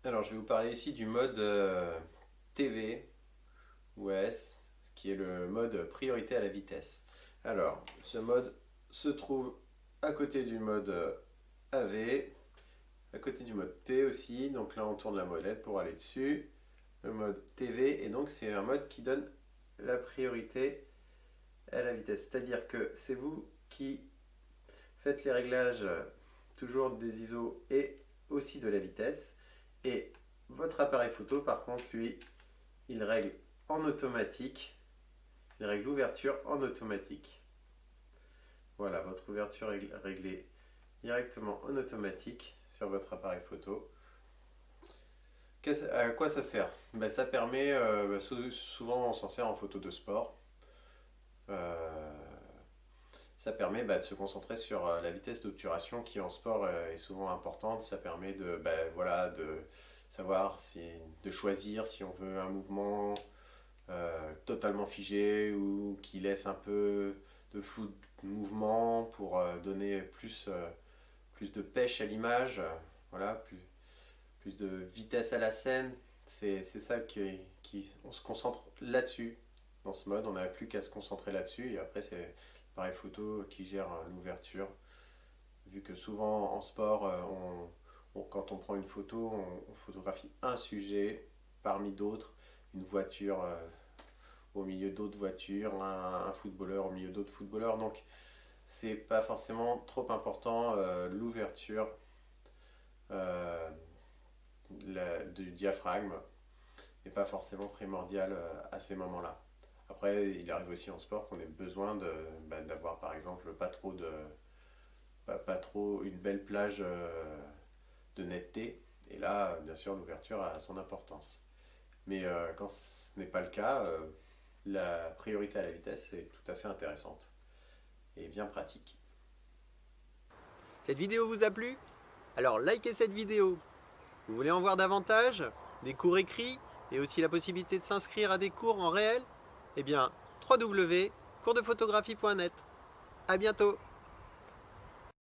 Alors, je vais vous parler ici du mode TV ou S, qui est le mode priorité à la vitesse. Alors, ce mode se trouve à côté du mode AV, à côté du mode P aussi. Donc là, on tourne la molette pour aller dessus. Le mode TV, et donc c'est un mode qui donne la priorité à la vitesse. C'est-à-dire que c'est vous qui faites les réglages toujours des ISO et aussi de la vitesse. Et votre appareil photo, par contre, lui, il règle en automatique. Il règle l'ouverture en automatique. Voilà, votre ouverture est réglée directement en automatique sur votre appareil photo. À quoi ça sert? Ça permet, souvent on s'en sert en photo de sport. Euh, Ça permet de se concentrer sur la vitesse d'obturation qui en sport est souvent importante. Ça permet de savoir de choisir si on veut un mouvement totalement figé ou qui laisse un peu de flou de mouvement pour donner plus de pêche à l'image, voilà, plus de vitesse à la scène. C'est ça on se concentre là-dessus. Dans ce mode, on n'a plus qu'à se concentrer là-dessus et après c'est l'appareil photo qui gère l'ouverture. Vu que souvent en sport, quand on prend une photo, on photographie un sujet parmi d'autres, une voiture au milieu d'autres voitures, un footballeur au milieu d'autres footballeurs. Donc c'est pas forcément trop important l'ouverture euh, du diaphragme n'est pas forcément primordial à ces moments-là. Après, il arrive aussi en sport qu'on ait besoin d'avoir par exemple pas trop une belle plage de netteté. Et là, bien sûr, l'ouverture a son importance. Mais quand ce n'est pas le cas, la priorité à la vitesse est tout à fait intéressante et bien pratique. Cette vidéo vous a plu? Alors likez cette vidéo. Vous voulez en voir davantage? Des cours écrits et aussi la possibilité de s'inscrire à des cours en réel? Eh bien, www.coursdephotographie.net. À bientôt!